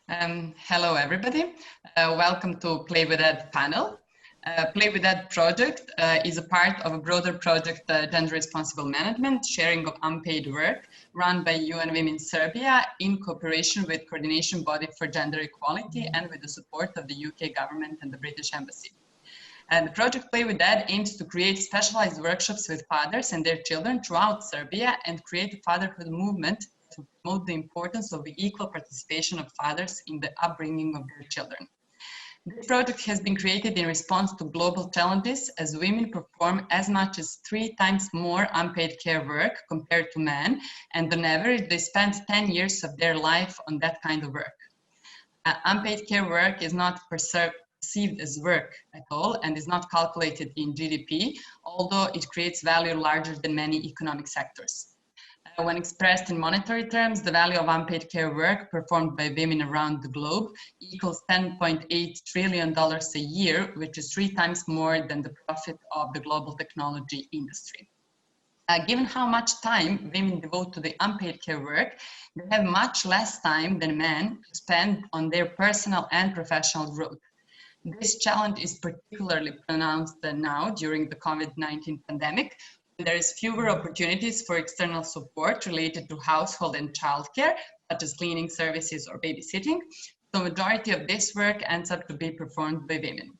Hello, everybody. Welcome to Play with Ed panel. Play with Ed project is a part of a broader project, Gender Responsible Management, Sharing of Unpaid Work, run by UN Women Serbia in cooperation with Coordination Body for Gender Equality and with the support of the UK government and the British Embassy. And the project Play with Ed aims to create specialized workshops with fathers and their children throughout Serbia and create a fatherhood movement to promote the importance of the equal participation of fathers in the upbringing of their children. This project has been created in response to global challenges as women perform as much as 3 times more unpaid care work compared to men, and on average they spend 10 years of their life on that kind of work. Unpaid care work is not perceived as work at all and is not calculated in GDP, although it creates value larger than many economic sectors. When expressed in monetary terms, the value of unpaid care work performed by women around the globe equals $10.8 trillion a year, which is 3 times more than the profit of the global technology industry. Given how much time women devote to the unpaid care work, they have much less time than men to spend on their personal and professional growth. This challenge is particularly pronounced now during the COVID-19 pandemic. There is fewer opportunities for external support related to household and childcare, such as cleaning services or babysitting. The majority of this work ends up to be performed by women.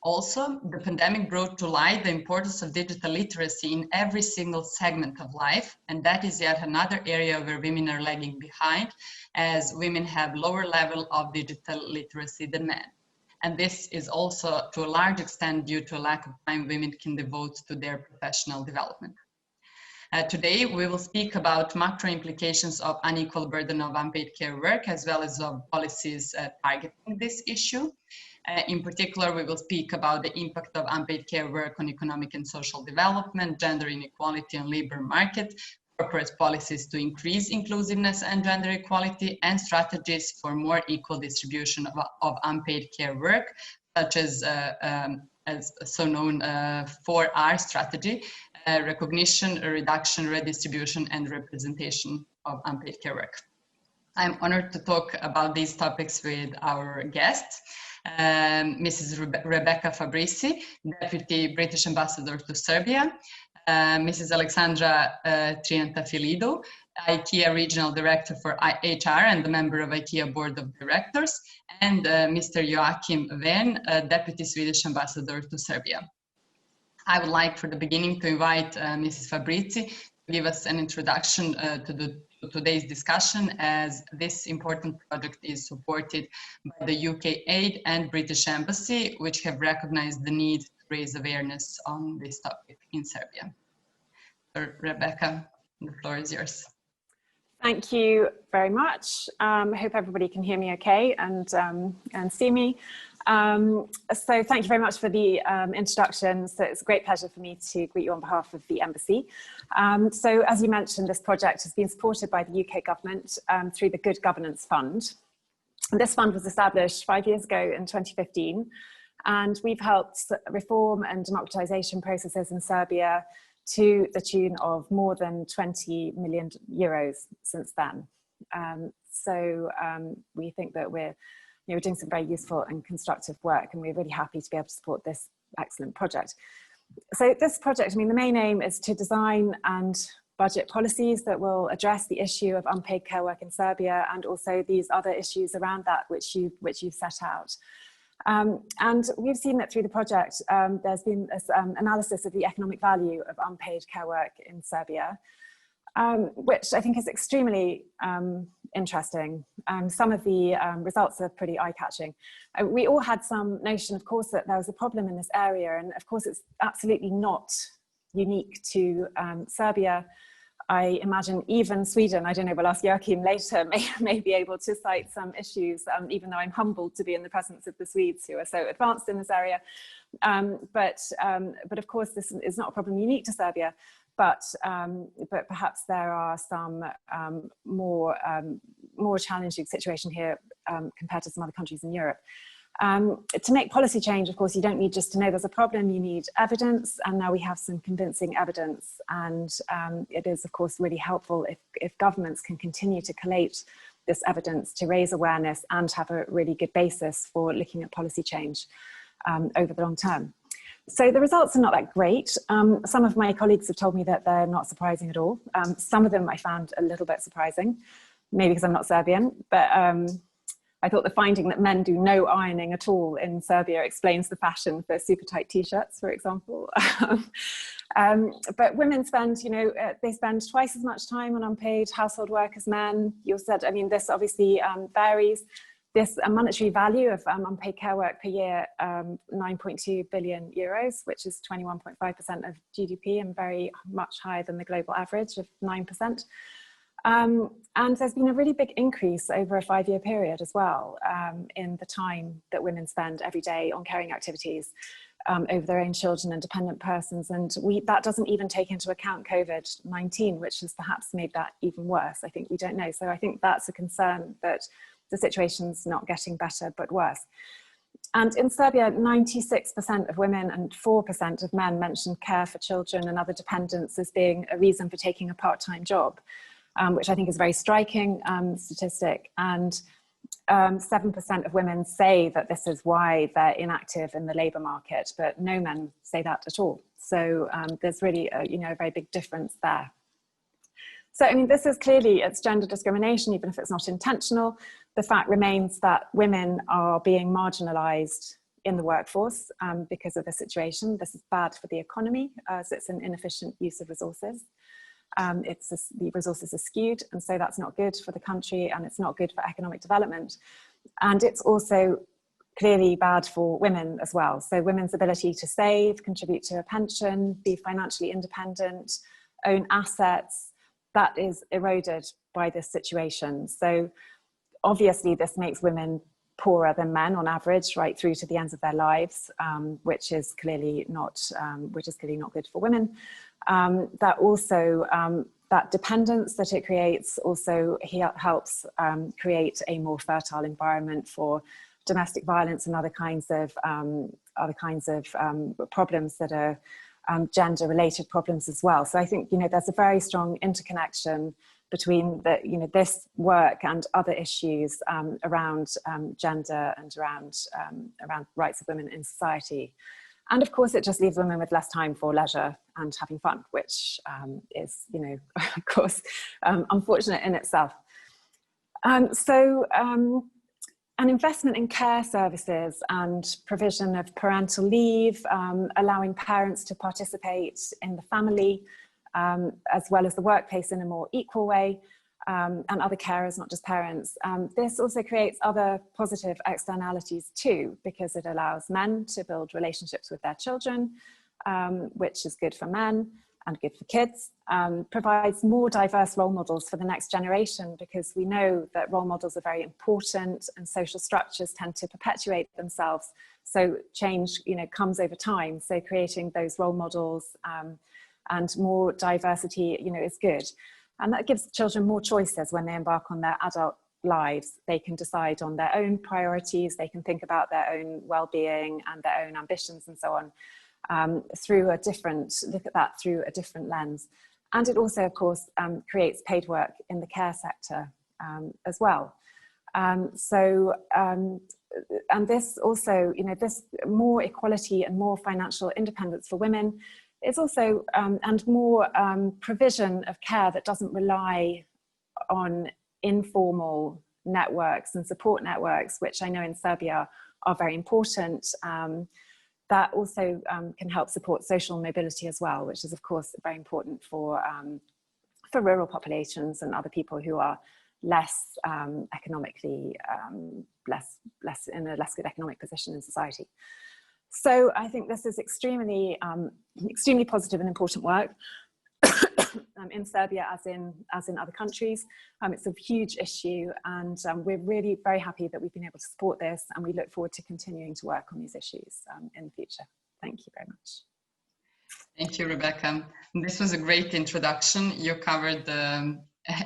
Also, the pandemic brought to light the importance of digital literacy in every single segment of life, and that is yet another area where women are lagging behind, as women have lower level of digital literacy than men. And this is also to a large extent due to a lack of time women can devote to their professional development. Today, we will speak about macro implications of unequal burden of unpaid care work, as well as of policies targeting this issue. In particular, we will speak about the impact of unpaid care work on economic and social development, gender inequality on labor market, corporate policies to increase inclusiveness and gender equality, and strategies for more equal distribution of unpaid care work, such as so known 4R strategy, recognition, reduction, redistribution, and representation of unpaid care work. I'm honored to talk about these topics with our guests, Mrs. Rebecca Fabrizi, Deputy British Ambassador to Serbia, Mrs. Alexandra Triantafilido, IKEA Regional Director for HR and a member of IKEA Board of Directors, and Mr. Joachim Ven, Deputy Swedish Ambassador to Serbia. I would like for the beginning to invite Mrs. Fabrizi to give us an introduction to today's discussion, as this important project is supported by the UK Aid and British Embassy, which have recognized the need to raise awareness on this topic in Serbia. So, Rebecca, the floor is yours. Thank you very much. I hope everybody can hear me okay and see me. So thank you very much for the introduction. So it's a great pleasure for me to greet you on behalf of the Embassy. So as you mentioned, this project has been supported by the UK government through the Good Governance Fund. And this fund was established 5 years ago in 2015. And we've helped reform and democratization processes in Serbia to the tune of more than 20 million euros since then. We think that we're doing some very useful and constructive work, and we're really happy to be able to support this excellent project. So this project, the main aim is to design and budget policies that will address the issue of unpaid care work in Serbia, and also these other issues around that which you've set out. And we've seen that through the project, there's been this analysis of the economic value of unpaid care work in Serbia, which I think is extremely interesting. Some of the results are pretty eye-catching. We all had some notion, of course, that there was a problem in this area, and of course it's absolutely not unique to Serbia. I imagine even Sweden, I don't know, we'll ask Joachim later, may be able to cite some issues, even though I'm humbled to be in the presence of the Swedes who are so advanced in this area. But of course, this is not a problem unique to Serbia, but perhaps there are some more challenging situation here compared to some other countries in Europe. To make policy change, of course, you don't need just to know there's a problem, you need evidence, and now we have some convincing evidence. And it is, of course, really helpful if governments can continue to collate this evidence to raise awareness and have a really good basis for looking at policy change over the long term. So the results are not that great. Some of my colleagues have told me that they're not surprising at all. Some of them I found a little bit surprising, maybe because I'm not Serbian, but I thought the finding that men do no ironing at all in Serbia explains the fashion for super tight t-shirts, for example. But women spend, they spend twice as much time on unpaid household work as men. You said, I mean, this obviously varies. This monetary value of unpaid care work per year, 9.2 billion euros, which is 21.5% of GDP and very much higher than the global average of 9%. And there's been a really big increase over a 5-year period as well in the time that women spend every day on caring activities over their own children and dependent persons. And that doesn't even take into account COVID-19, which has perhaps made that even worse. I think we don't know. So I think that's a concern, that the situation's not getting better, but worse. And in Serbia, 96% of women and 4% of men mentioned care for children and other dependents as being a reason for taking a part-time job, which I think is a very striking statistic. And 7% of women say that this is why they're inactive in the labour market, but no men say that at all. So there's really a very big difference there. So, I mean, this is clearly, it's gender discrimination, even if it's not intentional. The fact remains that women are being marginalised in the workforce because of the situation. This is bad for the economy, as it's an inefficient use of resources. The resources are skewed, and so that's not good for the country, and it's not good for economic development. And it's also clearly bad for women as well. So women's ability to save, contribute to a pension, be financially independent, own assets, that is eroded by this situation. So obviously this makes women poorer than men on average, right through to the ends of their lives, which is clearly not good for women. That also, that dependence that it creates also helps create a more fertile environment for domestic violence and other kinds of problems that are gender-related problems as well. So I think there's a very strong interconnection between this work and other issues around gender and around rights of women in society. And of course, it just leaves women with less time for leisure and having fun, which is, of course, unfortunate in itself. An investment in care services and provision of parental leave, allowing parents to participate in the family, as well as the workplace in a more equal way, and other carers, not just parents. This also creates other positive externalities too, because it allows men to build relationships with their children, which is good for men and good for kids, provides more diverse role models for the next generation, because we know that role models are very important and social structures tend to perpetuate themselves. So change, comes over time. So creating those role models and more diversity, is good. And that gives children more choices when they embark on their adult lives. They can decide on their own priorities, they can think about their own well-being and their own ambitions and so on, look at that through a different lens. And it also, of course, creates paid work in the care sector as well. And this also, this more equality and more financial independence for women is also, and more provision of care that doesn't rely on informal networks and support networks, which I know in Serbia are very important. That also can help support social mobility as well, which is of course very important for rural populations and other people who are less economically, less in a less good economic position in society. So I think this is extremely positive and important work in Serbia as in other countries. It's a huge issue, and we're really very happy that we've been able to support this, and we look forward to continuing to work on these issues in the future. Thank you very much. Thank you, Rebecca. This was a great introduction. You covered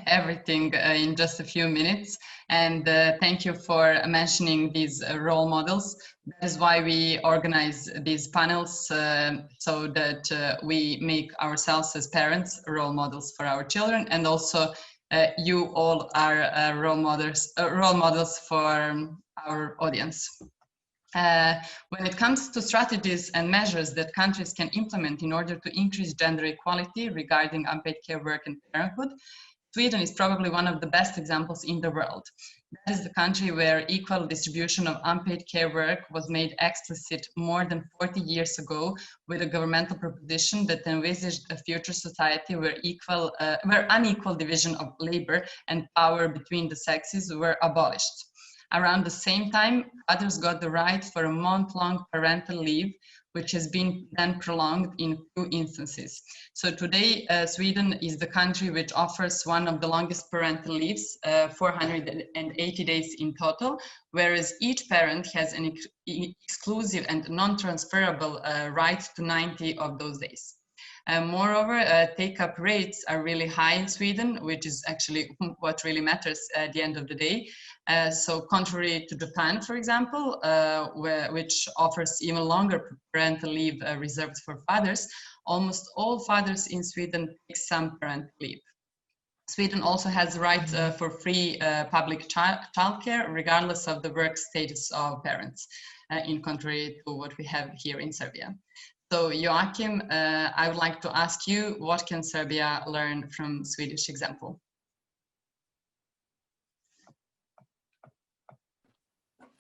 everything in just a few minutes, and thank you for mentioning these role models. That is why we organize these panels, so that we make ourselves as parents role models for our children, and also you all are role models for our audience. When it comes to strategies and measures that countries can implement in order to increase gender equality regarding unpaid care work and parenthood, Sweden is probably one of the best examples in the world. That is the country where equal distribution of unpaid care work was made explicit more than 40 years ago with a governmental proposition that envisaged a future society where unequal division of labor and power between the sexes were abolished. Around the same time, others got the right for a month-long parental leave, which has been then prolonged in 2 instances. So today, Sweden is the country which offers one of the longest parental leaves, 480 days in total, whereas each parent has an exclusive and non-transferable right to 90 of those days. Moreover, take-up rates are really high in Sweden, which is actually what really matters at the end of the day. So contrary to Japan, for example, which offers even longer parental leave reserved for fathers, almost all fathers in Sweden take some parental leave. Sweden also has the right for free public childcare, regardless of the work status of parents, in contrary to what we have here in Serbia. So Joachim, I would like to ask you, what can Serbia learn from Swedish example?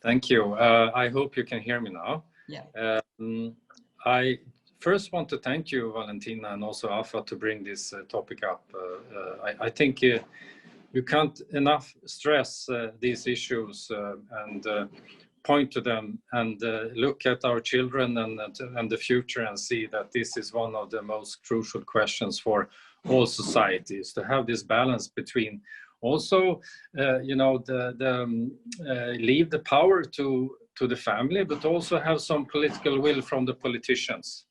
Thank you. I hope you can hear me now. Yeah. I first want to thank you, Valentina, and also Afa, to bring this topic up. I think you can't enough stress these issues and point to them and look at our children and the future and see that this is one of the most crucial questions for all societies, to have this balance between also, you know, leave the power to the family, but also have some political will from the politicians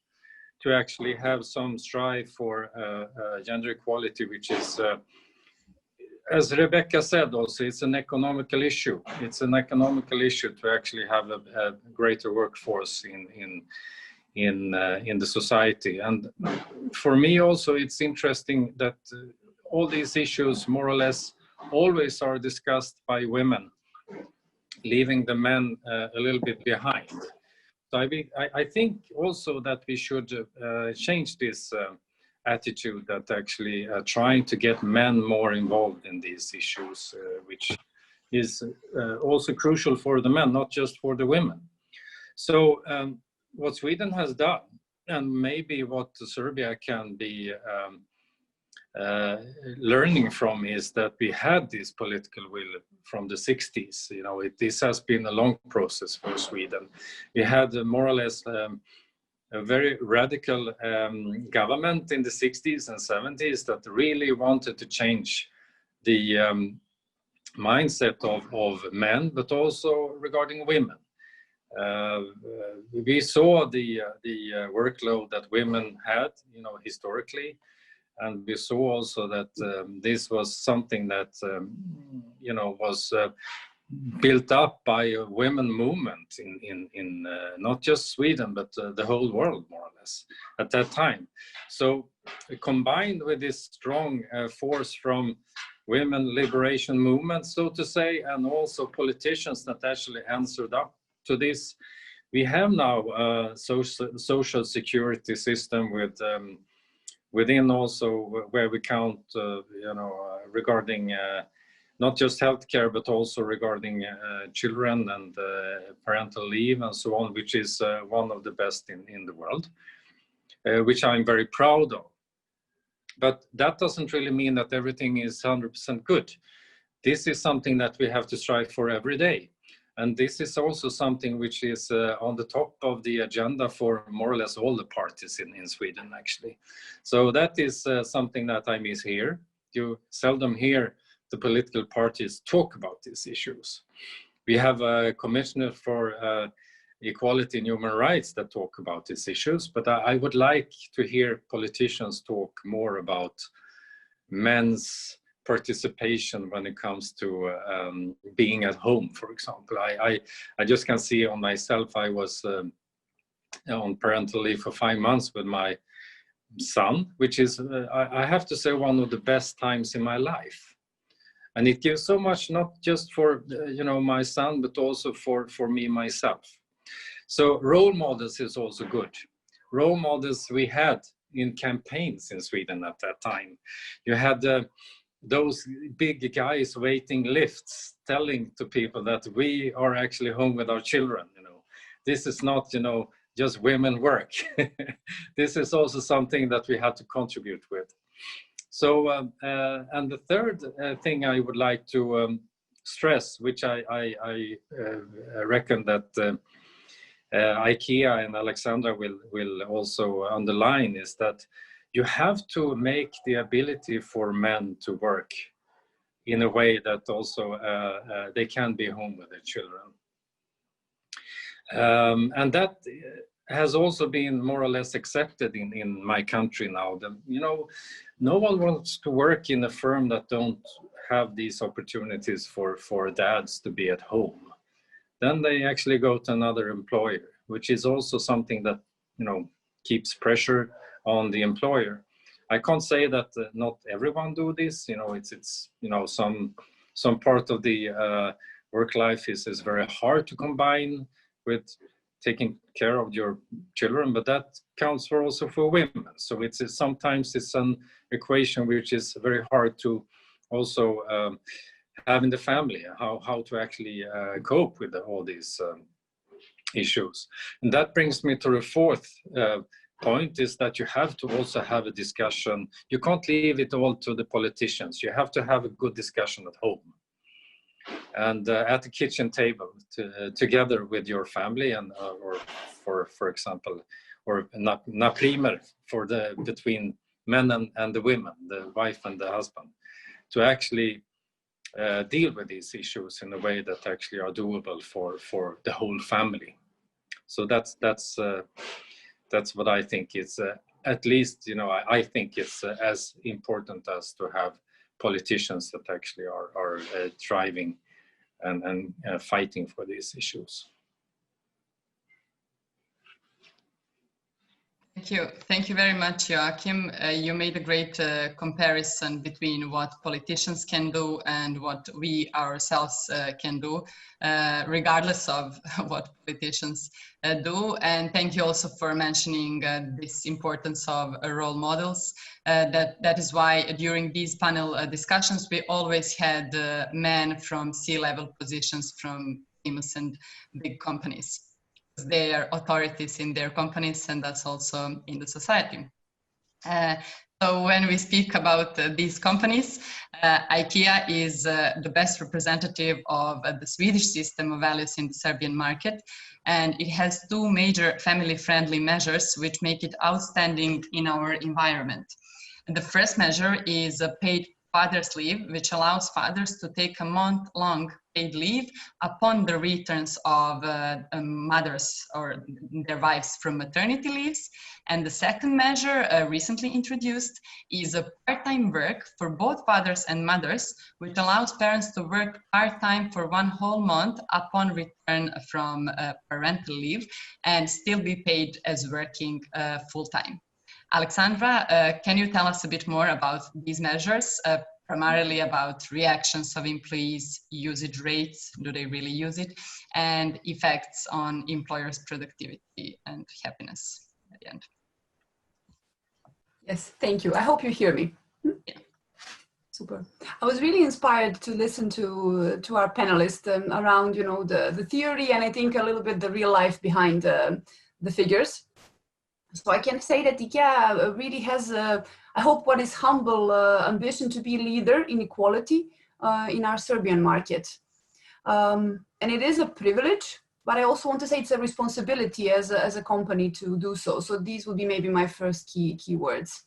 to actually have some strive for gender equality, which is, as Rebecca said also, it's an economical issue. It's an economical issue to actually have a greater workforce in the society. And for me also, it's interesting that all these issues more or less always are discussed by women, leaving the men a little bit behind. So I think also that we should change this attitude, that actually trying to get men more involved in these issues, which is also crucial for the men, not just for the women. So what Sweden has done, and maybe what Serbia can be learning from, is that we had this political will from the 60s. You know, this has been a long process for Sweden. We had more or less a very radical government in the 60s and 70s that really wanted to change the mindset of men, but also regarding women. We saw the workload that women had, you know, historically, and we saw also that this was something that you know, was built up by a women movement in not just Sweden, but the whole world, more or less, at that time. So combined with this strong force from women liberation movement, so to say, and also politicians that actually answered up to this, we have now a social security system with within also where we count, you know, regarding not just healthcare, but also regarding children and parental leave and so on, which is one of the best in the world, which I'm very proud of. But that doesn't really mean that everything is 100% good. This is something that we have to strive for every day. And this is also something which is on the top of the agenda for more or less all the parties in Sweden, actually. So that is something that I miss here. You seldom hear the political parties talk about these issues. We have a commissioner for equality and human rights that talk about these issues, but I would like to hear politicians talk more about men's participation when it comes to being at home, for example. I just can see on myself, I was on parental leave for 5 months with my son, which is, I have to say, one of the best times in my life. And it gives so much, not just for my son, but also for me myself. So role models is also good. Role models we had in campaigns in Sweden at that time. You had those big guys waiting lifts, telling to people that we are actually home with our children. This is not just women work. This is also something that we had to contribute with. So and the third thing I would like to stress, which I reckon that IKEA and Alexandra will also underline, is that you have to make the ability for men to work in a way that also they can be home with their children. And that has also been more or less accepted in my country now. No one wants to work in a firm that don't have these opportunities for dads to be at home. Then they actually go to another employer, which is also something that keeps pressure on the employer. I can't say that not everyone do this. It's some part of the work life is very hard to combine with taking care of your children, but that counts also for women. So sometimes it's an equation which is very hard to also have in the family, how to actually cope with all these issues. And that brings me to the fourth point, is that you have to also have a discussion. You can't leave it all to the politicians. You have to have a good discussion at home and at the kitchen table together with your family, and or for example, or na primer for between men and the women, the wife and the husband, to actually deal with these issues in a way that actually are doable for the whole family. So that's what I think is at least I think it's as important as to have politicians that actually are driving and fighting for these issues. Thank you very much, Joachim. You made a great comparison between what politicians can do and what we ourselves can do, regardless of what politicians do. And thank you also for mentioning this importance of role models. That is why during these panel discussions, we always had men from C-level positions from famous and big companies. They are authorities in their companies, and that's also in the society. So when we speak about these companies, IKEA is the best representative of the Swedish system of values in the Serbian market, and it has two major family-friendly measures which make it outstanding in our environment. And the first measure is a paid father's leave, which allows fathers to take a month-long paid leave upon the returns of mothers or their wives from maternity leaves. And the second measure, recently introduced, is a part-time work for both fathers and mothers, which allows parents to work part-time for 1 whole month upon return from parental leave and still be paid as working full-time. Alexandra, can you tell us a bit more about these measures, primarily about reactions of employees, usage rates, do they really use it, and effects on employers' productivity and happiness at the end? Yes, thank you. I hope you hear me. Yeah. Super. I was really inspired to listen to our panelists around, the theory, and I think a little bit the real life behind the figures. So I can say that IKEA really has, I hope, what is humble ambition to be leader in equality in our Serbian market. And it is a privilege, but I also want to say it's a responsibility as a company to do so. So these would be maybe my first key words.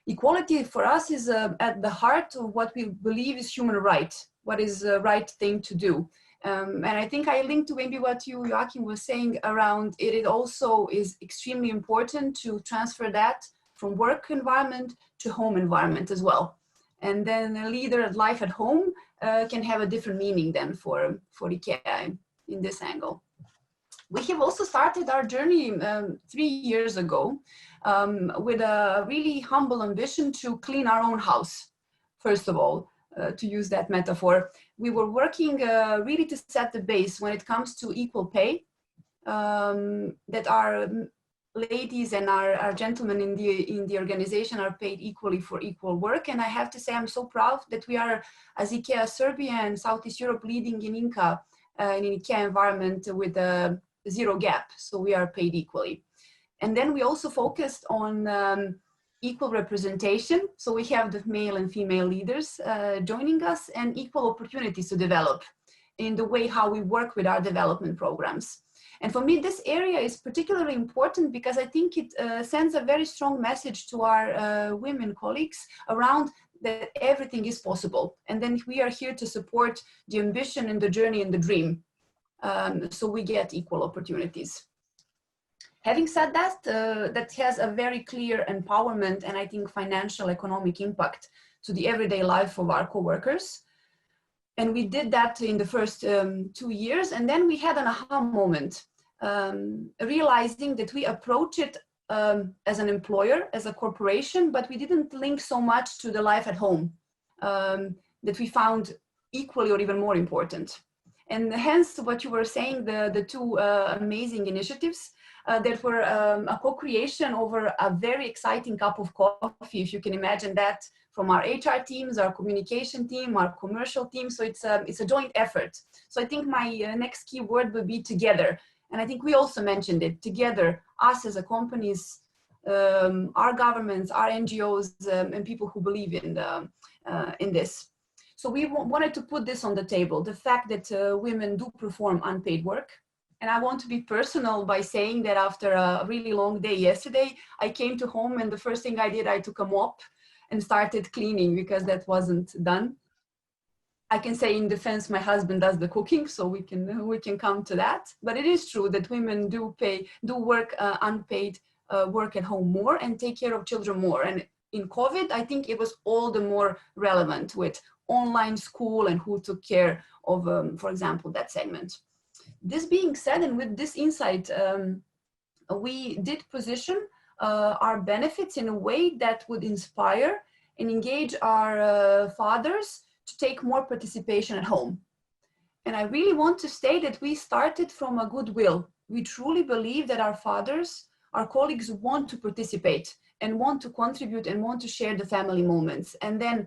Equality for us is at the heart of what we believe is human right, what is the right thing to do. And I think I linked to maybe what you, Joachim, was saying around it. It also is extremely important to transfer that from work environment to home environment as well. And then a leader at life at home can have a different meaning than for IKEA in this angle. We have also started our journey 3 years ago with a really humble ambition to clean our own house, first of all. to use that metaphor. We were working really to set the base when it comes to equal pay, that our ladies and our gentlemen in the organization are paid equally for equal work. And I have to say, I'm so proud that we are, as IKEA Serbia and Southeast Europe, leading in INCA, in an IKEA environment with a zero gap. So we are paid equally. And then we also focused on equal representation. So we have the male and female leaders joining us, and equal opportunities to develop in the way how we work with our development programs. And for me, this area is particularly important because I think it sends a very strong message to our women colleagues around that everything is possible. And then we are here to support the ambition and the journey and the dream. So we get equal opportunities. Having said that, that has a very clear empowerment and I think financial economic impact to the everyday life of our co-workers. And we did that in the first 2 years. And then we had an aha moment, realizing that we approach it as an employer, as a corporation, but we didn't link so much to the life at home that we found equally or even more important. And hence what you were saying, the two amazing initiatives that were a co-creation over a very exciting cup of coffee, if you can imagine that, from our HR teams, our communication team, our commercial team. So it's a joint effort. So I think my next key word would be together. And I think we also mentioned it, together, us as a companies, our governments, our NGOs, and people who believe in this. So we wanted to put this on the table, the fact that women do perform unpaid work. And I want to be personal by saying that after a really long day yesterday, I came to home and the first thing I did, I took a mop and started cleaning because that wasn't done. I can say in defense, my husband does the cooking, so we can come to that. But it is true that women do work unpaid work at home more and take care of children more. And in COVID, I think it was all the more relevant with online school and who took care of, for example, that segment. This being said, and with this insight, we did position our benefits in a way that would inspire and engage our fathers to take more participation at home. And I really want to state that we started from a goodwill. We truly believe that our fathers, our colleagues want to participate and want to contribute and want to share the family moments. And then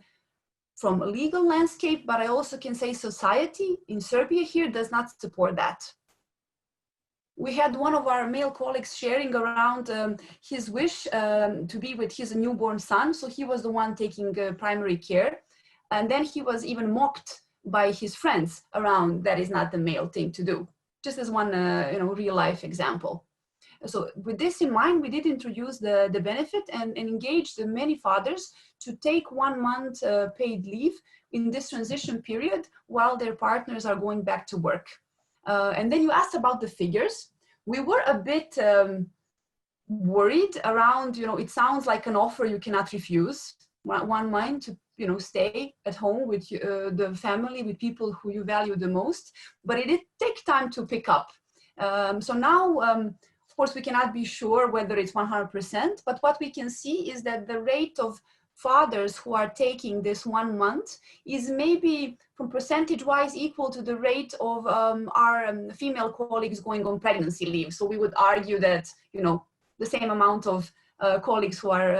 from a legal landscape, but I also can say society in Serbia here does not support that. We had one of our male colleagues sharing around his wish to be with his newborn son. So he was the one taking primary care. And then he was even mocked by his friends around that is not the male thing to do, just as one real life example. So with this in mind, we did introduce the benefit and engage the many fathers to take 1 month paid leave in this transition period while their partners are going back to work. And then you asked about the figures. We were a bit worried around, it sounds like an offer you cannot refuse. 1 month to stay at home with the family, with people who you value the most, but it did take time to pick up. So now, of course, we cannot be sure whether it's 100%, but what we can see is that the rate of fathers who are taking this 1 month is maybe from percentage-wise equal to the rate of our female colleagues going on pregnancy leave. So we would argue that, the same amount of colleagues who are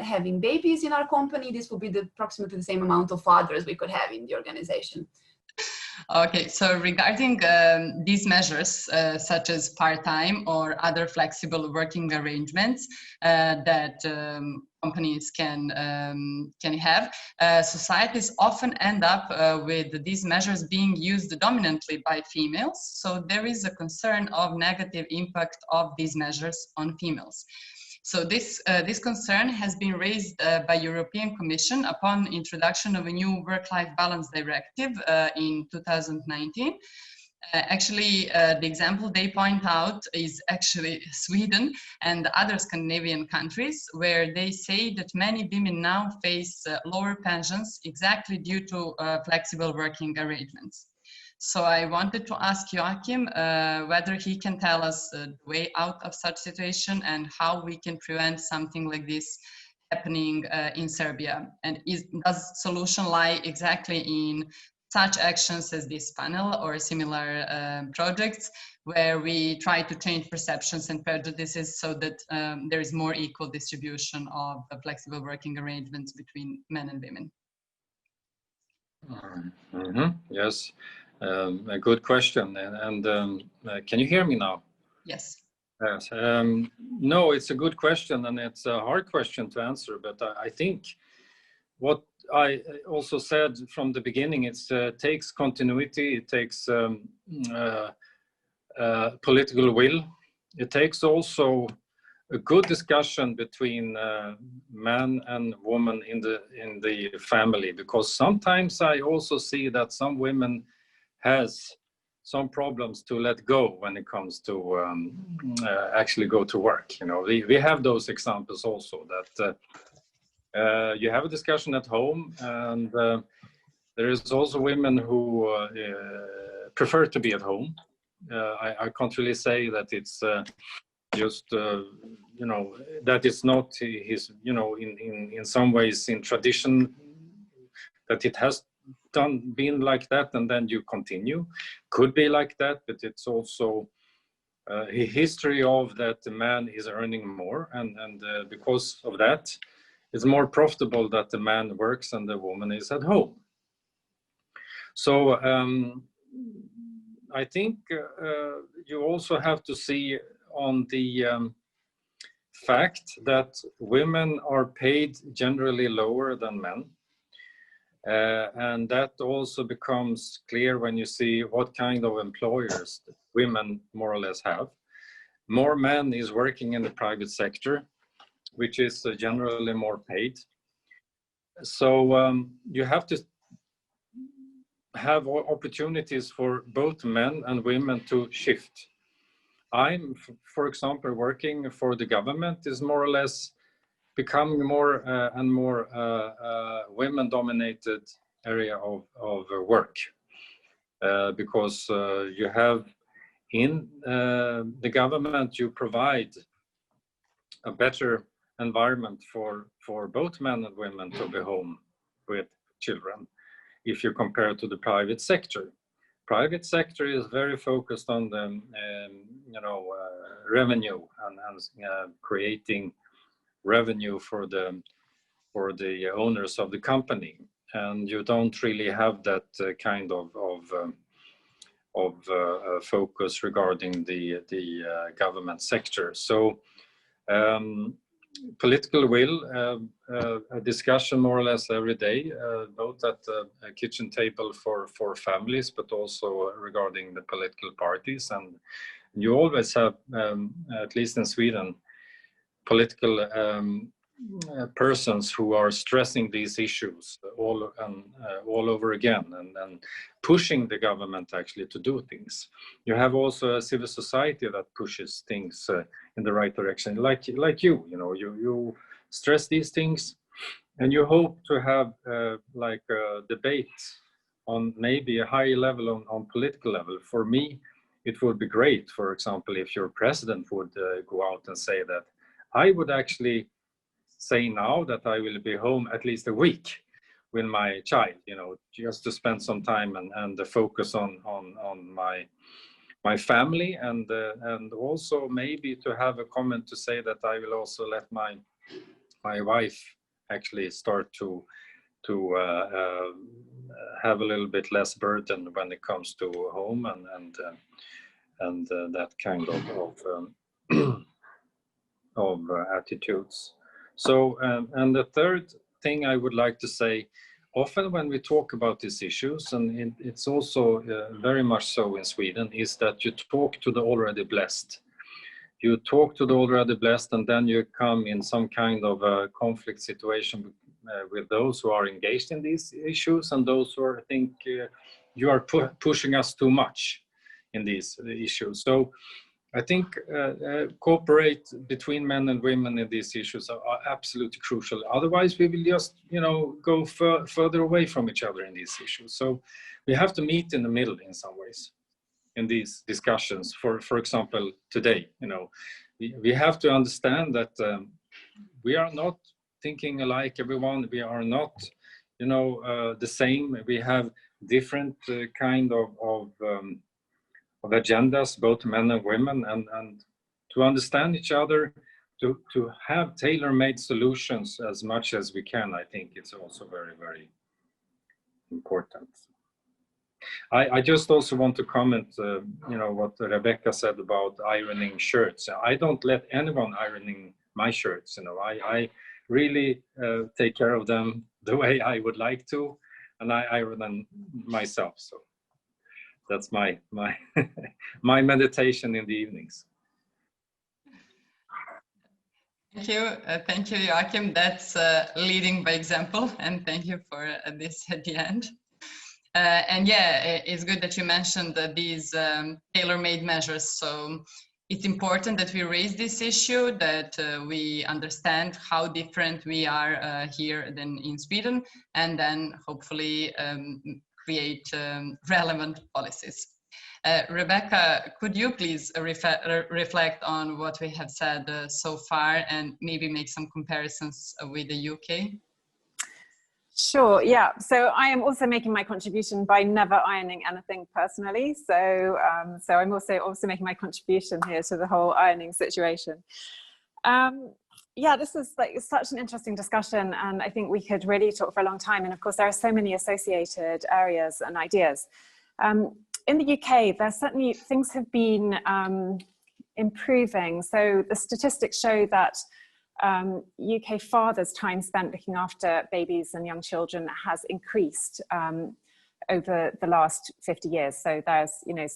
having babies in our company, this will be approximately the same amount of fathers we could have in the organization. Okay, so regarding these measures, such as part-time or other flexible working arrangements that companies can have, societies often end up with these measures being used dominantly by females. So there is a concern of negative impact of these measures on females. So this concern has been raised by European Commission upon introduction of a new work-life balance directive in 2019. Actually, the example they point out is actually Sweden and other Scandinavian countries, where they say that many women now face lower pensions exactly due to flexible working arrangements. So I wanted to ask Joachim whether he can tell us the way out of such situation and how we can prevent something like this happening in Serbia? And does solution lie exactly in such actions as this panel or similar projects where we try to change perceptions and prejudices so that there is more equal distribution of flexible working arrangements between men and women? Yes, a good question. And can you hear me now? Yes. Yes. No, it's a good question, and it's a hard question to answer. But I think what I also said from the beginning, it takes continuity, it takes political will. It takes also a good discussion between man and woman in the family, because sometimes I also see that some women has some problems to let go when it comes to actually go to work. You know, we have those examples also, that you have a discussion at home, and there is also women who prefer to be at home. I can't really say that it's just you know, that it's not his, you know, in some ways in tradition that it has been like that, and then you continue. Could be like that, but it's also a history of that the man is earning more, and because of that, it's more profitable that the man works and the woman is at home. So I think you also have to see on the fact that women are paid generally lower than men. And that also becomes clear when you see what kind of employers women more or less have. More men is working in the private sector, which is generally more paid. So you have to have opportunities for both men and women to shift. I'm, for example, working for the government is more or less becoming more and more women-dominated area of work, because you have in the government, you provide a better environment for both men and women to be home with children if you compare to the private sector. Private sector is very focused on the you know, revenue and creating revenue for the owners of the company, and you don't really have that kind of focus regarding the government sector. So political will, a discussion more or less every day, both at the kitchen table for families, but also regarding the political parties. And you always have, at least in Sweden, political persons who are stressing these issues all over again, and pushing the government actually to do things. You have also a civil society that pushes things in the right direction, like you know, you stress these things, and you hope to have like a debate on maybe a higher level on political level. For me, it would be great, for example, if your president would go out and say that I would actually say now that I will be home at least a week with my child, you know, just to spend some time and focus on my family, and also maybe to have a comment to say that I will also let my wife actually start to have a little bit less burden when it comes to home and that kind of attitudes. So, and the third thing I would like to say, often when we talk about these issues, and it's also very much so in Sweden, is that you talk to the already blessed. You talk to the already blessed, and then you come in some kind of a conflict situation with those who are engaged in these issues, and those who think you are pushing us too much in these issues. So I think cooperate between men and women in these issues are absolutely crucial. Otherwise, we will just, you know, go further away from each other in these issues. So we have to meet in the middle in some ways in these discussions. For example, today, you know, we have to understand that we are not thinking alike, everyone. We are not, you know, the same. We have different kind of agendas, both men and women, and to understand each other, to have tailor-made solutions as much as we can. I think it's also very, very important. I just also want to comment, you know, what Rebecca said about ironing shirts. I don't let anyone ironing my shirts. You know, I really take care of them the way I would like to, and I iron them myself. So that's my my meditation in the evenings. Thank you, Joachim. That's leading by example, and thank you for this at the end. And yeah, it's good that you mentioned these tailor-made measures. So it's important that we raise this issue, that we understand how different we are here than in Sweden, and then hopefully create relevant policies. Rebecca, could you please reflect on what we have said so far and maybe make some comparisons with the UK? Sure, yeah. So I am also making my contribution by never ironing anything personally. So I'm also making my contribution here to the whole ironing situation. Yeah, this is like such an interesting discussion, and I think we could really talk for a long time. And of course, there are so many associated areas and ideas. In the UK, there's certainly things have been improving. So the statistics show that UK fathers' time spent looking after babies and young children has increased over the last 50 years. So there's, you know,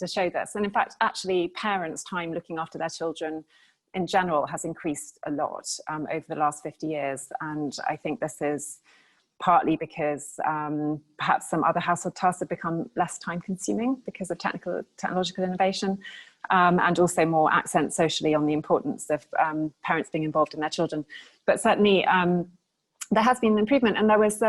to show this. And in fact, actually, parents' time looking after their children in general has increased a lot over the last 50 years. And I think this is partly because perhaps some other household tasks have become less time consuming because of technological innovation, and also more accent socially on the importance of parents being involved in their children. But certainly there has been an improvement, and there was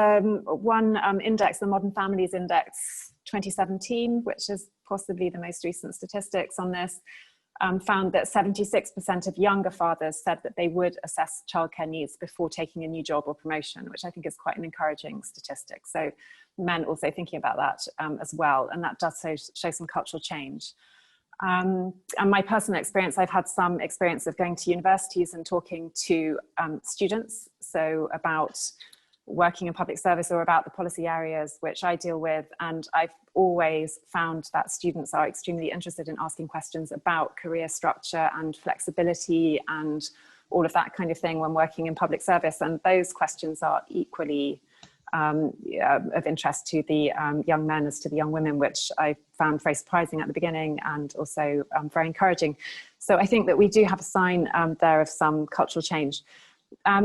one index, the Modern Families Index 2017, which is possibly the most recent statistics on this, found that 76% of younger fathers said that they would assess childcare needs before taking a new job or promotion, which I think is quite an encouraging statistic. So men also thinking about that as well, and that does show some cultural change. And my personal experience, I've had some experience of going to universities and talking to students, so about working in public service or about the policy areas which I deal with, and I've always found that students are extremely interested in asking questions about career structure and flexibility and all of that kind of thing when working in public service, and those questions are equally of interest to the young men as to the young women, which I found very surprising at the beginning and also very encouraging. So I think that we do have a sign there of some cultural change.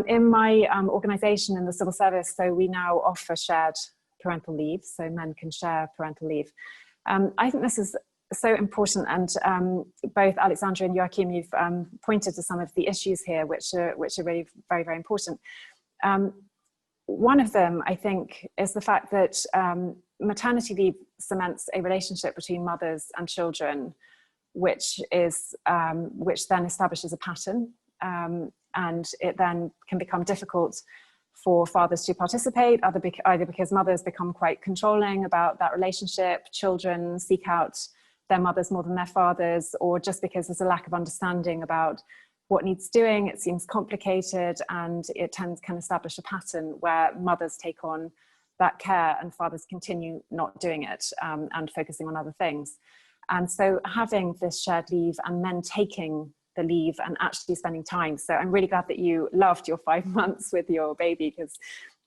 In my organisation in the civil service, so we now offer shared parental leave, so men can share parental leave. I think this is so important, and both Alexandra and Joachim, you've pointed to some of the issues here, which are really very, very important. One of them, I think, is the fact that maternity leave cements a relationship between mothers and children, which then establishes a pattern. And it then can become difficult for fathers to participate, either because mothers become quite controlling about that relationship, children seek out their mothers more than their fathers, or just because there's a lack of understanding about what needs doing, it seems complicated, and it can establish a pattern where mothers take on that care and fathers continue not doing it and focusing on other things. And so having this shared leave and men taking the leave and actually spending time. So I'm really glad that you loved your 5 months with your baby, because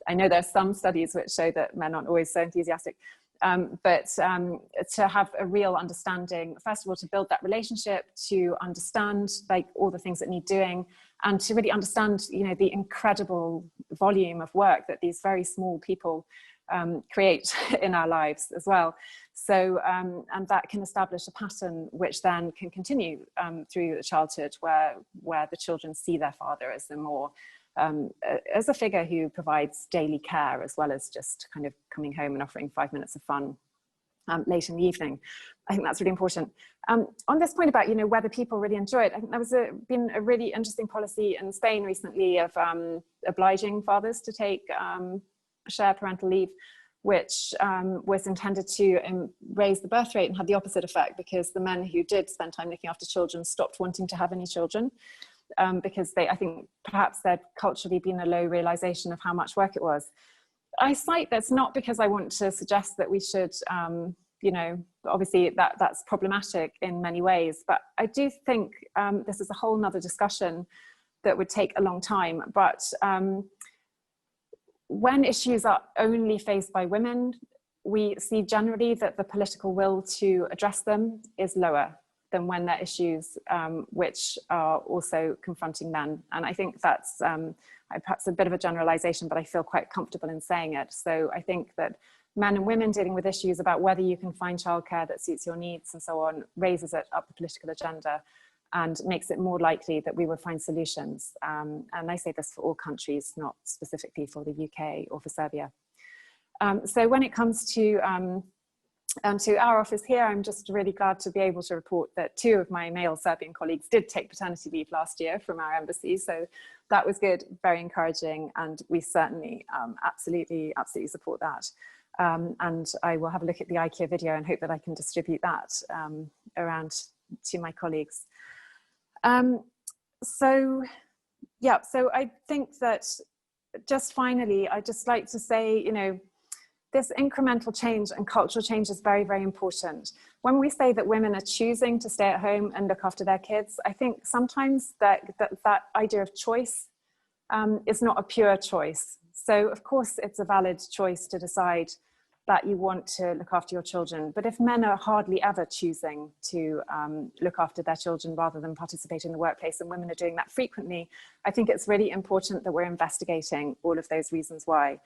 I know there's some studies which show that men aren't always so enthusiastic. But to have a real understanding, first of all, to build that relationship, to understand like all the things that need doing, and to really understand, you know, the incredible volume of work that these very small people create in our lives as well. So, and that can establish a pattern which then can continue through childhood, where the children see their father as as a figure who provides daily care, as well as just kind of coming home and offering 5 minutes of fun late in the evening. I think that's really important. On this point about, whether people really enjoy it, I think there been a really interesting policy in Spain recently of obliging fathers to take share parental leave, which was intended to raise the birth rate and had the opposite effect, because the men who did spend time looking after children stopped wanting to have any children, because I think perhaps there'd culturally been a low realization of how much work it was. I cite this not because I want to suggest that we should, obviously that's problematic in many ways, but I do think this is a whole nother discussion that would take a long time. But when issues are only faced by women, we see generally that the political will to address them is lower than when they're issues which are also confronting men. And I think that's perhaps a bit of a generalization, but I feel quite comfortable in saying it. So I think that men and women dealing with issues about whether you can find childcare that suits your needs and so on raises it up the political agenda and makes it more likely that we will find solutions. And I say this for all countries, not specifically for the UK or for Serbia. So when it comes to our office here, I'm just really glad to be able to report that 2 of my male Serbian colleagues did take paternity leave last year from our embassy. So that was good, very encouraging, and we certainly absolutely support that. And I will have a look at the IKEA video and hope that I can distribute that around to my colleagues. So I think that just finally, I'd just like to say, this incremental change and cultural change is very, very important. When we say that women are choosing to stay at home and look after their kids, I think sometimes that idea of choice is not a pure choice. So of course it's a valid choice to decide that you want to look after your children. But if men are hardly ever choosing to look after their children rather than participate in the workplace, and women are doing that frequently, I think it's really important that we're investigating all of those reasons why.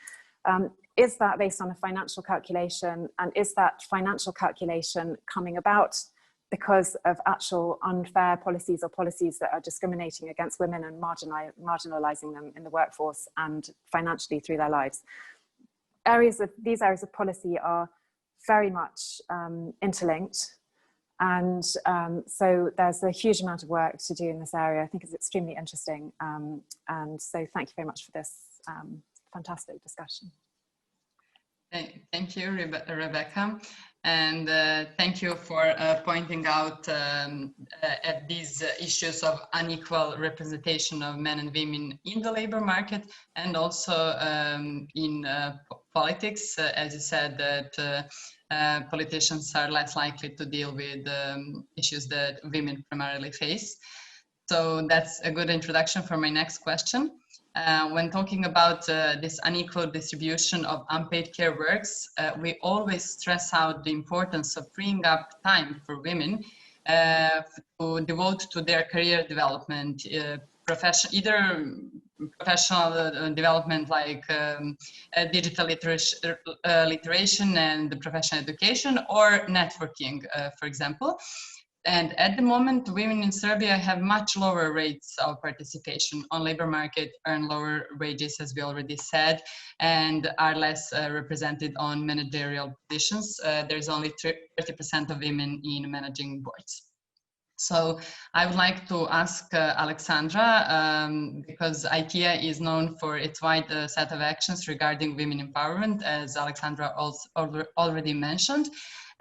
Is that based on a financial calculation? And is that financial calculation coming about because of actual unfair policies or policies that are discriminating against women and marginalizing them in the workforce and financially through their lives? These areas of policy are very much interlinked. And so there's a huge amount of work to do in this area. I think it's extremely interesting. And so thank you very much for this fantastic discussion. Thank you, Rebecca. And thank you for pointing out at these issues of unequal representation of men and women in the labor market, and also in politics. As you said, that politicians are less likely to deal with issues that women primarily face. So that's a good introduction for my next question. When talking about this unequal distribution of unpaid care works, we always stress out the importance of freeing up time for women to devote to their career development, either professional development like digital literation and professional education, or networking, for example. And at the moment, women in Serbia have much lower rates of participation on labor market, earn lower wages, as we already said, and are less represented on managerial positions. There's only 30% of women in managing boards. So I would like to ask Alexandra, because IKEA is known for its wide set of actions regarding women empowerment, as Alexandra also already mentioned.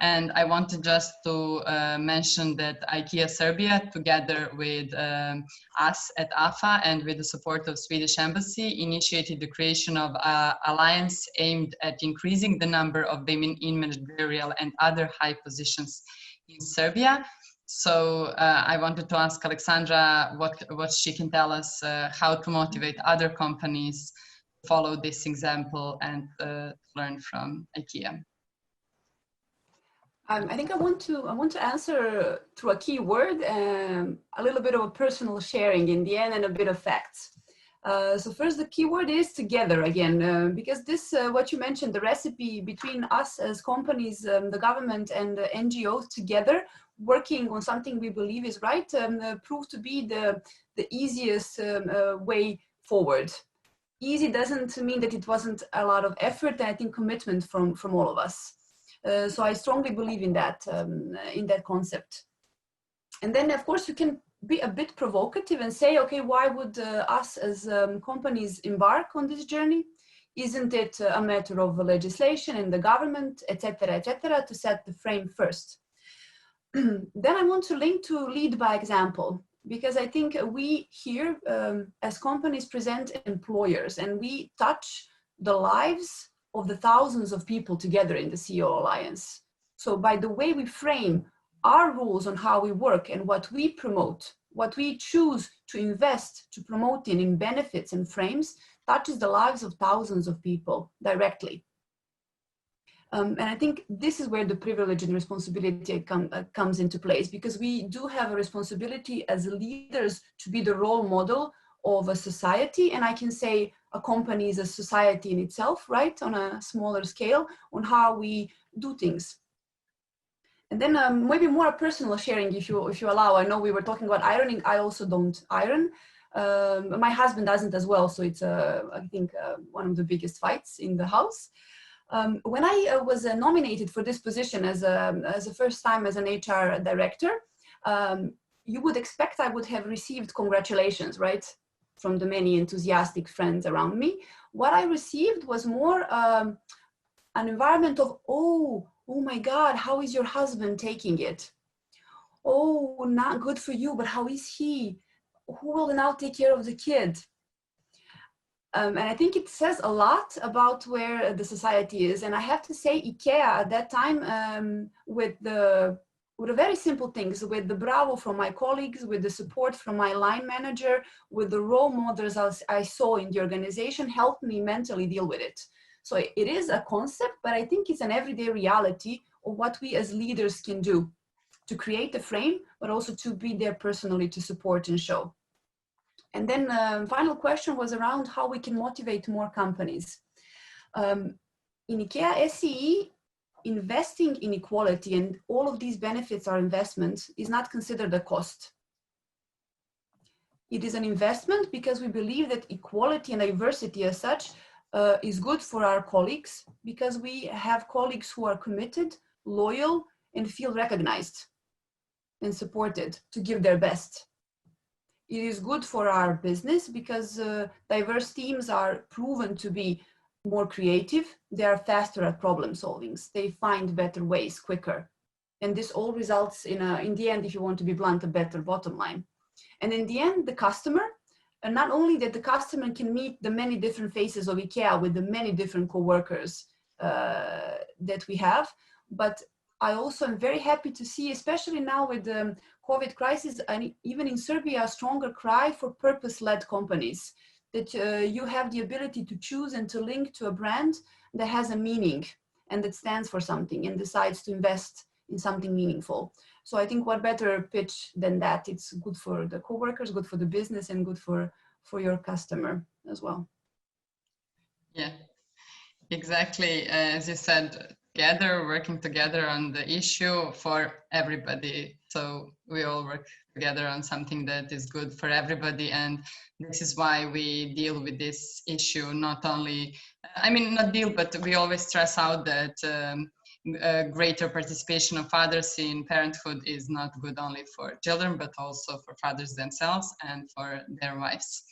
And I wanted just to mention that IKEA Serbia, together with us at AFA and with the support of Swedish Embassy, initiated the creation of an alliance aimed at increasing the number of women in managerial and other high positions in Serbia. So I wanted to ask Alexandra what she can tell us, how to motivate other companies to follow this example and learn from IKEA. I think I want to answer through a key word, a little bit of a personal sharing in the end, and a bit of facts. So first, the key word is together again, because this, what you mentioned, the recipe between us as companies, the government and the NGOs together, working on something we believe is right, proved to be the easiest way forward. Easy doesn't mean that it wasn't a lot of effort, and I think commitment from all of us. So I strongly believe in that concept. And then, of course, you can be a bit provocative and say, okay, why would us as companies embark on this journey? Isn't it a matter of legislation and the government, et cetera, to set the frame first? Then I want to link to lead by example, because I think we here as companies present employers, and we touch the lives of the thousands of people together in the CEO Alliance. So by the way we frame our rules on how we work and what we promote, what we choose to invest to promote in benefits and frames, touches the lives of thousands of people directly. And I think this is where the privilege and responsibility comes into place, because we do have a responsibility as leaders to be the role model of a society. And I can say a company is a society in itself, right? On a smaller scale, on how we do things. And then maybe more personal sharing, if you allow. I know we were talking about ironing. I also don't iron. My husband doesn't as well. So it's, I think, one of the biggest fights in the house. When I was nominated for this position as a first time as an HR director, you would expect I would have received congratulations, right? From the many enthusiastic friends around me. What I received was more an environment of, oh my God, how is your husband taking it? Oh, not good for you, but how is he? Who will now take care of the kid? And I think it says a lot about where the society is. And I have to say, IKEA at that time, with the very simple things, with the bravo from my colleagues, with the support from my line manager, with the role models I saw in the organization, helped me mentally deal with it. So it is a concept, but I think it's an everyday reality of what we as leaders can do to create a frame, but also to be there personally to support and show. And then final question was around how we can motivate more companies. In IKEA SCE, investing in equality and all of these benefits are investments is not considered a cost. It is an investment because we believe that equality and diversity as such is good for our colleagues, because we have colleagues who are committed, loyal, and feel recognized and supported to give their best. It is good for our business because diverse teams are proven to be more creative. They are faster at problem solving. They find better ways quicker. And this all results in the end, if you want to be blunt, a better bottom line. And in the end, the customer, and not only that the customer can meet the many different faces of IKEA with the many different co-workers that we have, but I also am very happy to see, especially now with the COVID crisis, and even in Serbia, a stronger cry for purpose-led companies, that you have the ability to choose and to link to a brand that has a meaning and that stands for something and decides to invest in something meaningful. So I think what better pitch than that? It's good for the co-workers, good for the business, and good for your customer as well. Yeah, exactly. As you said, working together on the issue for everybody. So we all work together on something that is good for everybody. And this is why we deal with this issue, not only, I mean, not deal, but we always stress out that greater participation of fathers in parenthood is not good only for children, but also for fathers themselves and for their wives.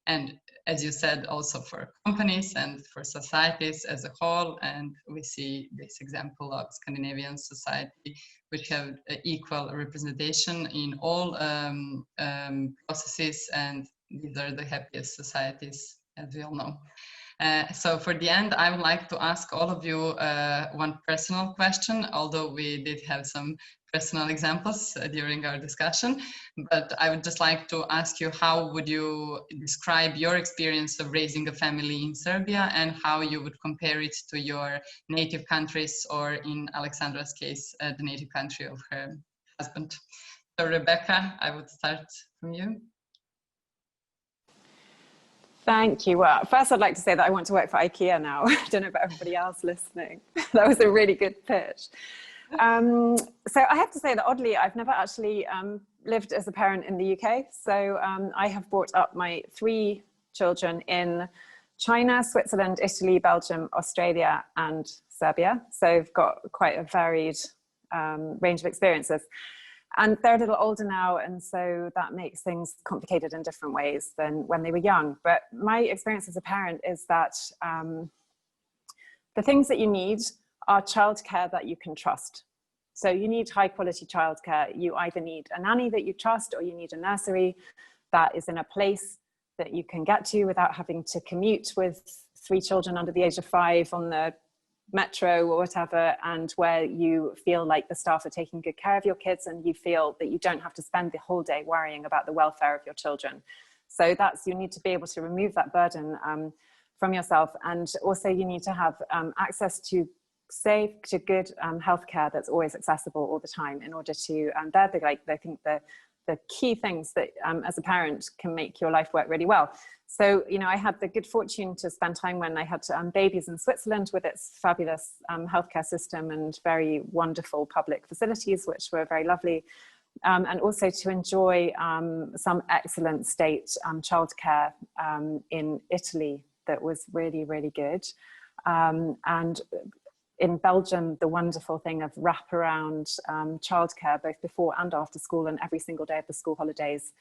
And as you said, also for companies and for societies as a whole. And we see this example of Scandinavian society, which have equal representation in all processes. And these are the happiest societies, as we all know. So for the end, I would like to ask all of you one personal question, although we did have some personal examples during our discussion, but I would just like to ask you, how would you describe your experience of raising a family in Serbia and how you would compare it to your native countries, or in Alexandra's case, the native country of her husband? So Rebecca, I would start from you. Thank you. Well, first I'd like to say that I want to work for IKEA now. I don't know about everybody else listening. That was a really good pitch. So I have to say that oddly, I've never actually lived as a parent in the UK. So I have brought up my 3 children in China, Switzerland, Italy, Belgium, Australia, and Serbia. So I've got quite a varied range of experiences. And they're a little older now, and so that makes things complicated in different ways than when they were young. But my experience as a parent is that the things that you need are childcare that you can trust. So you need high quality childcare. You either need a nanny that you trust, or you need a nursery that is in a place that you can get to without having to commute with 3 children under the age of 5 on the metro or whatever, and where you feel like the staff are taking good care of your kids, and you feel that you don't have to spend the whole day worrying about the welfare of your children. So you need to be able to remove that burden from yourself. And also you need to have access to safe, to good healthcare that's always accessible all the time, in order to, they're I think the key things that as a parent can make your life work really well. So, you know, I had the good fortune to spend time when I had babies in Switzerland, with its fabulous healthcare system and very wonderful public facilities, which were very lovely. And also to enjoy some excellent state childcare in Italy that was really, really good. And in Belgium, the wonderful thing of wraparound childcare, both before and after school, and every single day of the school holidays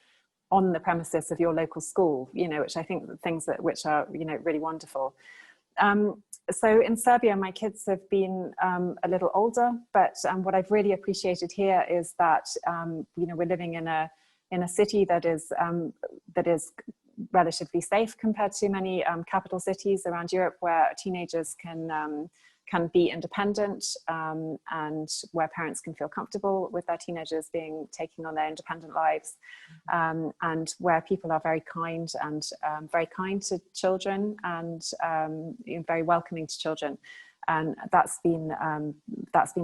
on the premises of your local school, you know, which I think things which are, you know, really wonderful. So in Serbia, my kids have been a little older, but what I've really appreciated here is that, you know, we're living in a city that is relatively safe compared to many capital cities around Europe, where teenagers can be independent, and where parents can feel comfortable with their teenagers taking on their independent lives, and where people are very kind and very kind to children, and very welcoming to children. And that's been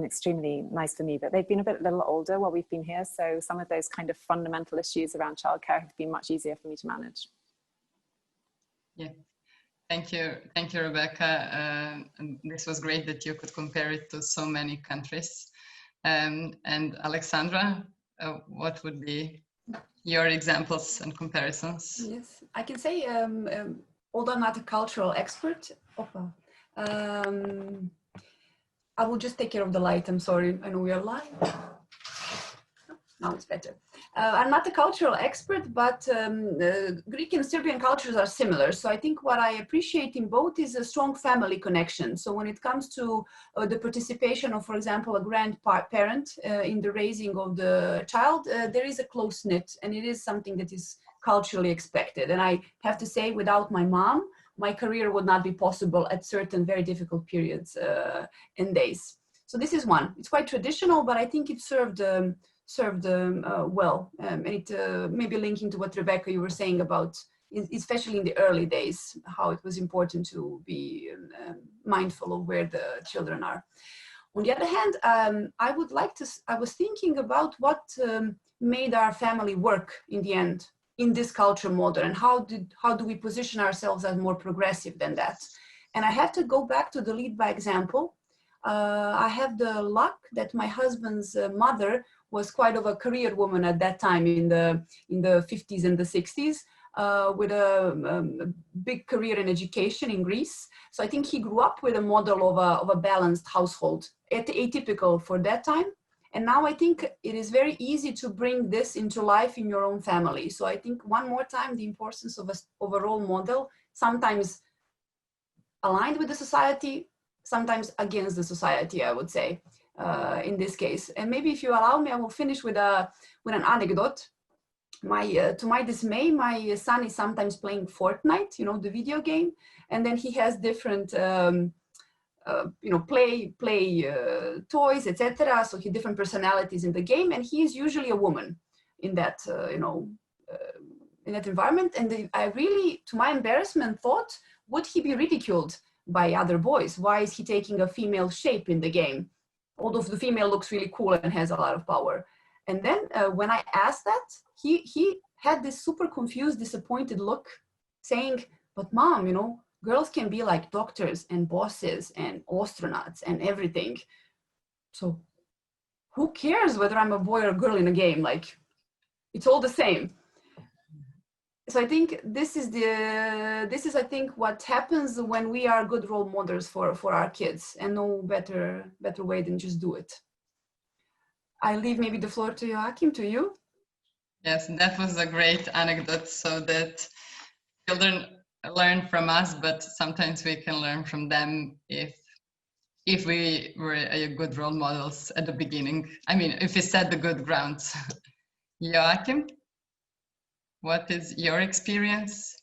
extremely nice for me. But they've been a little older while we've been here, so some of those kind of fundamental issues around childcare have been much easier for me to manage. Yeah. Thank you, Rebecca. This was great that you could compare it to so many countries. And Alexandra, what would be your examples and comparisons? Yes, I can say, although I'm not a cultural expert, I will just take care of the light. I'm sorry, I know we are live. Now it's better. I'm not a cultural expert, but Greek and Serbian cultures are similar. So I think what I appreciate in both is a strong family connection. So when it comes to the participation of, for example, a grandparent in the raising of the child, there is a close knit, and it is something that is culturally expected. And I have to say, without my mom, my career would not be possible at certain very difficult periods and days. So this is one. It's quite traditional, but I think it served well, and it maybe linking to what Rebecca you were saying about, especially in the early days, how it was important to be mindful of where the children are. On the other hand, I was thinking about what made our family work in the end in this culture model, and how do we position ourselves as more progressive than that. And I have to go back to the lead by example. I have the luck that my husband's mother was quite of a career woman at that time in the 50s and the 60s, with a big career in education in Greece. So I think he grew up with a model of a balanced household, atypical for that time. And now I think it is very easy to bring this into life in your own family. So I think one more time, the importance of a role model, sometimes aligned with the society, sometimes against the society, I would say. In this case. And maybe if you allow me, I will finish with an anecdote. To my dismay, my son is sometimes playing Fortnite, you know, the video game, and then he has different, play toys, etc. So he has different personalities in the game, and he is usually a woman in that, in that environment. And I really, to my embarrassment, thought, would he be ridiculed by other boys? Why is he taking a female shape in the game? Although the female looks really cool and has a lot of power. And then when I asked that, he had this super confused, disappointed look, saying, but mom, you know, girls can be like doctors and bosses and astronauts and everything. So who cares whether I'm a boy or a girl in a game? Like, it's all the same. I think this is I think what happens when we are good role models for our kids, and no better way than just do it. I leave maybe the floor to Joachim, to you. Yes, that was a great anecdote, so that children learn from us, but sometimes we can learn from them if we were good role models at the beginning. I mean, if we set the good grounds. Joachim, what is your experience?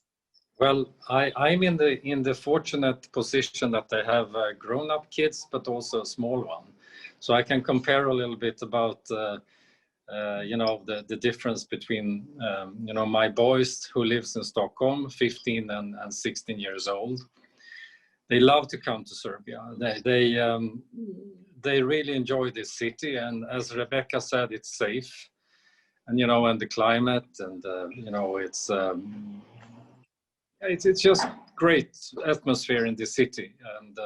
Well, I'm in the fortunate position that I have grown-up kids, but also a small one. So I can compare a little bit about, you know, the difference between, you know, my boys who lives in Stockholm, 15 and 16 years old. They love to come to Serbia. They really enjoy this city, and as Rebecca said, it's safe, and you know, and the climate, and you know, it's just great atmosphere in the city, and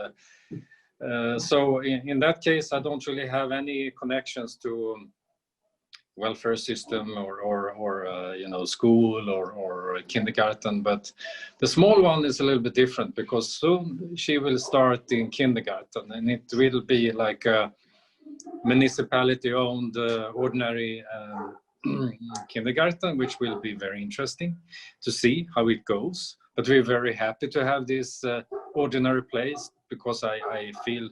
so in that case, I don't really have any connections to welfare system or you know, school or kindergarten, but the small one is a little bit different, because soon she will start in kindergarten, and it will be like a municipality owned ordinary kindergarten, which will be very interesting to see how it goes. But we're very happy to have this ordinary place, because I feel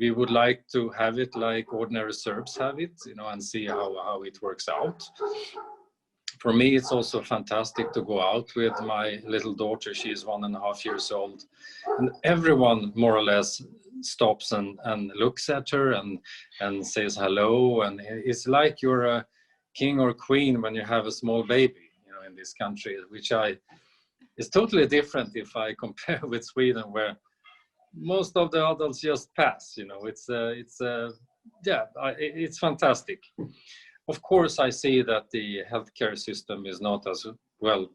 we would like to have it like ordinary Serbs have it, you know, and see how it works out. For me, it's also fantastic to go out with my little daughter. She is 1.5 years old, and everyone more or less stops and looks at her and says hello. And it's like you're a king or queen when you have a small baby, you know, in this country, which is totally different if I compare with Sweden, where most of the adults just pass, you know. It's fantastic. Of course, I see that the healthcare system is not as well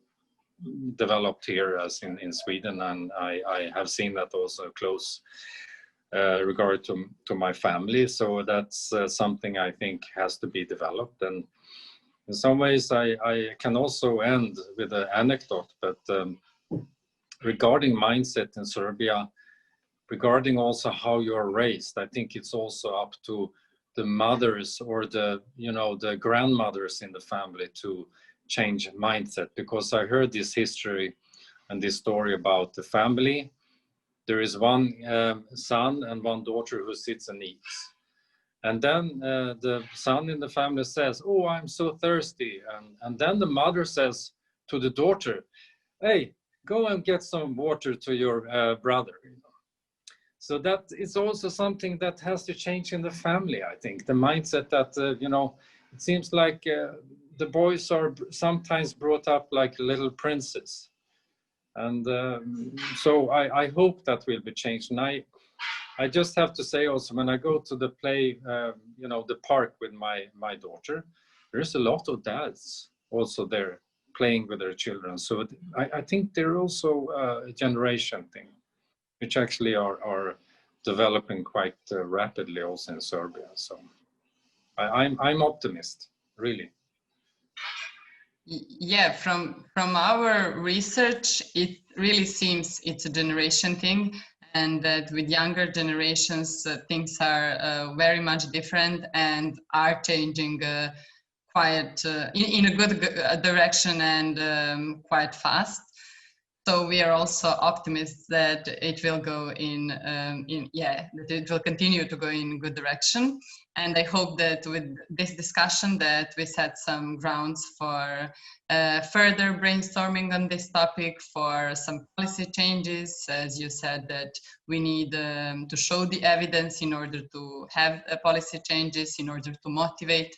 developed here as in Sweden, and I have seen that also close regard to my family. So that's something I think has to be developed. And in some ways, I can also end with an anecdote, but regarding mindset in Serbia, regarding also how you're raised, I think it's also up to the mothers or the grandmothers in the family to change mindset. Because I heard this history and this story about the family. There is one son and one daughter who sits and eats. And then the son in the family says, "Oh, I'm so thirsty." And then the mother says to the daughter, "Hey, go and get some water to your brother." So that is also something that has to change in the family, I think. The mindset that, you know, it seems like the boys are sometimes brought up like little princes. And so I hope that will be changed. And I just have to say also, when I go to the play, you know, the park with my daughter, there's a lot of dads also there playing with their children. So I think they're also a generation thing, which actually are developing quite rapidly also in Serbia. So I'm optimist, really. Yeah, from our research, it really seems it's a generation thing, and that with younger generations, things are very much different and are changing quite in a good direction, and quite fast. So we are also optimists that it will go that it will continue to go in a good direction. And I hope that with this discussion that we set some grounds for further brainstorming on this topic, for some policy changes. As you said, that we need to show the evidence in order to have policy changes, in order to motivate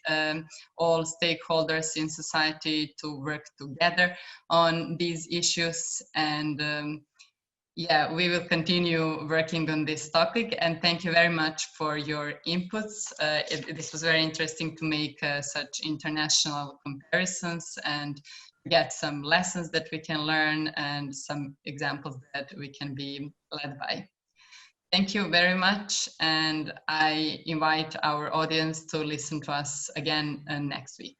all stakeholders in society to work together on these issues. And yeah, we will continue working on this topic, and thank you very much for your inputs. This was very interesting to make such international comparisons and get some lessons that we can learn and some examples that we can be led by. Thank you very much, and I invite our audience to listen to us again next week.